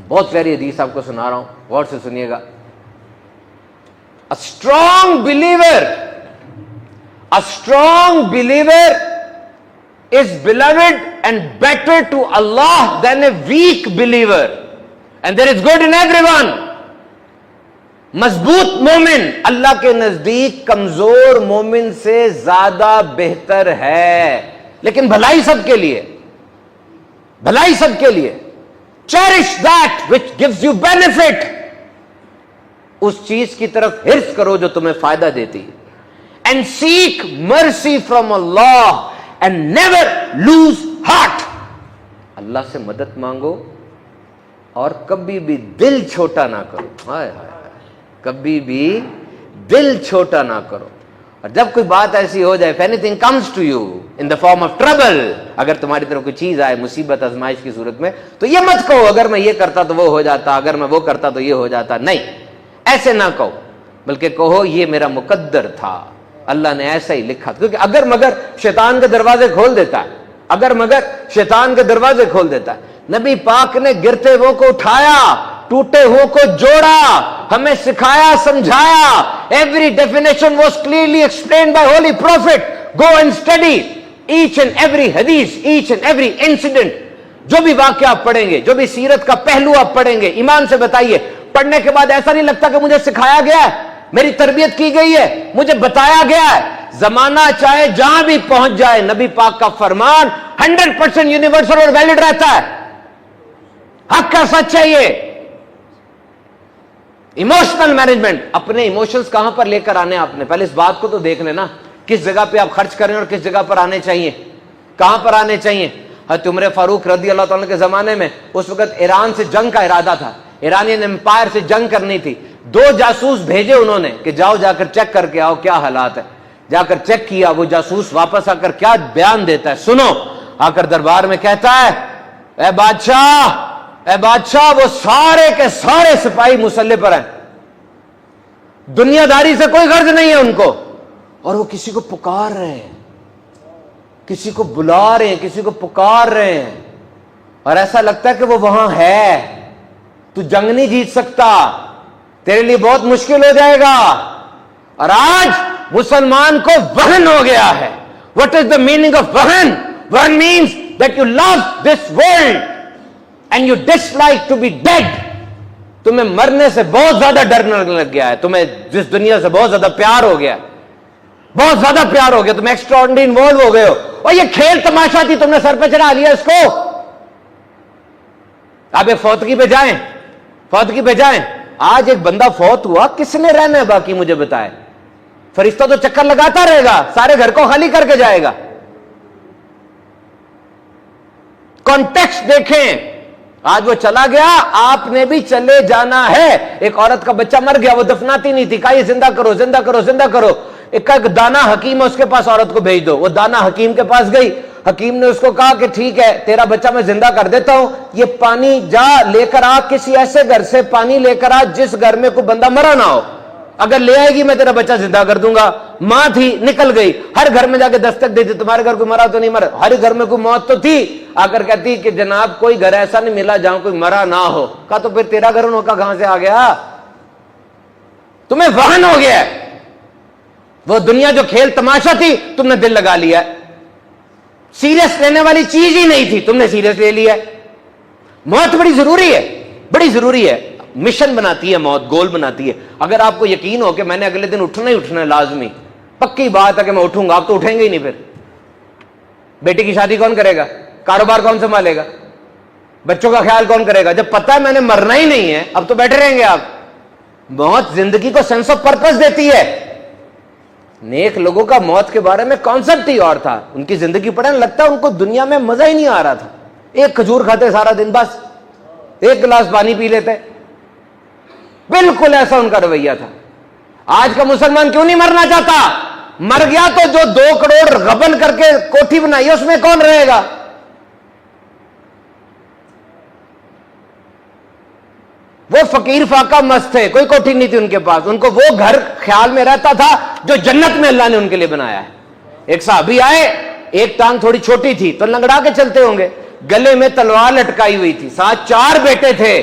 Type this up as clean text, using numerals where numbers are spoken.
بہت پیاری حدیث آپ کو سنا رہا ہوں، غور سے سنیے گا. A strong believer is beloved and better to Allah than a weak believer, and there is good in everyone. مضبوط مومن اللہ کے نزدیک کمزور مومن سے زیادہ بہتر ہے، لیکن بھلائی سب کے لیے، بھلائی سب کے لیے. Cherish that which gives you benefit, اس چیز کی طرف حرص کرو جو تمہیں فائدہ دیتی ہے. And seek mercy from Allah and never lose heart, Allah سے مدد مانگو اور کبھی بھی دل چھوٹا نہ کرو. ہائے ہائے، کبھی بھی دل چھوٹا نہ کرو. اور جب کوئی بات ایسی ہو جائے, if anything comes to you in the form of trouble, اگر تمہاری طرف کوئی چیز آئے مصیبت آزمائش کی صورت میں, تو یہ مت کہو اگر میں یہ کرتا تو وہ ہو جاتا, اگر میں وہ کرتا تو یہ ہو جاتا. نہیں, ایسے نہ کہو, بلکہ کہو یہ میرا مقدر تھا, اللہ نے ایسا ہی لکھا تھا. کیونکہ اگر مگر شیطان کے دروازے کھول دیتا ہے, اگر مگر شیطان کے دروازے کھول دیتا ہے. نبی پاک نے گرتے ہوئے کو اٹھایا, ٹوٹے ہوئے کو جوڑا, ہمیں سکھایا, سمجھایا. Every definition was clearly explained by Holy Prophet. Go and study each and every hadith, each and every incident. جو بھی واقعہ آپ پڑھیں گے, جو بھی سیرت کا پہلو آپ پڑھیں گے, ایمان سے بتائیے, پڑھنے کے بعد ایسا نہیں لگتا کہ مجھے سکھایا گیا ہے, میری تربیت کی گئی ہے, مجھے بتایا گیا ہے. زمانہ چاہے جہاں بھی پہنچ جائے, نبی پاک کا فرمان 100% یونیورسل اور ویلڈ رہتا ہے. حق کا سچ ہے یہ. ایموشنل مینجمنٹ, اپنے ایموشنز کہاں پر لے کر آنے آپ نے, پہلے اس بات کو تو دیکھ لینا, کس جگہ پہ آپ خرچ کریں اور کس جگہ پر آنے چاہیے, کہاں پر آنے چاہیے. حضرت عمر فاروق رضی اللہ تعالیٰ کے زمانے میں اس وقت ایران سے جنگ کا ارادہ تھا, ایرانین امپائر سے جنگ کرنی تھی. 2 جاسوس بھیجے انہوں نے کہ جاؤ جا کر چیک کر کے آؤ کیا حالات ہے. جا کر چیک کیا, وہ جاسوس واپس آ کر کیا بیان دیتا ہے سنو. آ کر دربار میں کہتا ہے, اے بادشاہ, اے بادشاہ, وہ سارے کے سارے سپاہی مسلح پر ہیں, دنیا داری سے کوئی غرض نہیں ہے ان کو, اور وہ کسی کو پکار رہے ہیں, کسی کو بلا رہے ہیں, کسی کو پکار رہے ہیں, اور ایسا لگتا ہے کہ وہ وہاں ہے. تو جنگ نہیں جیت سکتا, تیرے لیے بہت مشکل ہو جائے گا. اور آج مسلمان کو وہن ہو گیا ہے. What is the meaning of وہن? وہن means that you love this world and you dislike to be dead. تمہیں مرنے سے بہت زیادہ ڈرنے لگ گیا ہے, تمہیں جس دنیا سے بہت زیادہ پیار ہو گیا, بہت زیادہ پیار ہو گیا, تم ایکسٹراڈنری انوالو ہو گئے ہو. اور یہ کھیل تماشا تھی, تم نے سر پہ چڑھا لیا اس کو. آپ ایک فوتگی پہ جائیں, فوتگی پہ جائیں, آج ایک بندہ فوت ہوا, کس نے رہنا ہے باقی مجھے بتائے. فرشتہ تو چکر لگاتا رہے گا, سارے گھر کو خالی کر کے جائے گا. کانٹیکسٹ دیکھیں, آج وہ چلا گیا, آپ نے بھی چلے جانا ہے. ایک عورت کا بچہ مر گیا, وہ دفناتی نہیں تھی, کہا یہ زندہ کرو, زندہ کرو, زندہ کرو. ایک دانا حکیم ہے, اس کے پاس عورت کو بھیج دو. وہ دانا حکیم کے پاس گئی, حکیم نے اس کو کہا کہ ٹھیک ہے تیرا بچہ میں زندہ کر دیتا ہوں, یہ پانی جا لے کر آ, کسی ایسے گھر سے پانی لے کر آ جس گھر میں کوئی بندہ مرا نہ ہو, اگر لے آئے گی میں تیرا بچہ زندہ کر دوں گا. ماں تھی, نکل گئی, ہر گھر میں جا کے دستک دیتی, تمہارے گھر کوئی مرا تو نہیں مرا, ہر گھر میں کوئی موت تو تھی. آ کر کہتی کہ جناب کوئی گھر ایسا نہیں ملا جہاں کوئی مرا نہ ہو. کہا تو پھر تیرا گھر انہوں کا کہاں سے آ گیا, تمہیں وہن ہو گیا. وہ دنیا جو کھیل تماشا تھی تم نے دل لگا لیا, سیریس لینے والی چیز ہی نہیں تھی, تم نے سیریس لے لیا. موت بڑی ضروری ہے, بڑی ضروری ہے, مشن بناتی ہے موت, گول بناتی ہے. اگر آپ کو یقین ہو کہ میں نے اگلے دن اٹھنا ہی اٹھنا ہے, لازمی پکی بات ہے کہ میں اٹھوں گا, آپ تو اٹھیں گے ہی نہیں. پھر بیٹی کی شادی کون کرے گا, کاروبار کون سنبھالے گا, بچوں کا خیال کون کرے گا, جب پتہ ہے میں نے مرنا ہی نہیں ہے اب تو بیٹھے رہیں گے آپ. موت زندگی کو سینس آف پرپس دیتی ہے. نیک لوگوں کا موت کے بارے میں کانسیپٹ ہی اور تھا, ان کی زندگی پڑھنے لگتا ہے ان کو دنیا میں مزہ ہی نہیں آ رہا تھا. ایک کھجور کھاتے سارا دن, بس ایک گلاس پانی پی لیتے, بالکل ایسا ان کا رویہ تھا. آج کا مسلمان کیوں نہیں مرنا چاہتا, مر گیا تو جو 2 کروڑ غبن کر کے کوٹھی بنائی اس میں کون رہے گا. وہ فقیر فاقہ مست تھے, کوئی کوٹھی نہیں تھی ان کے پاس, ان کو وہ گھر خیال میں رہتا تھا جو جنت میں اللہ نے ان کے لیے بنایا ہے. ایک صحابی آئے, ایک ٹانگ تھوڑی چھوٹی تھی تو لنگڑا کے چلتے ہوں گے, گلے میں تلوار لٹکائی ہوئی تھی, ساتھ 4 بیٹے تھے,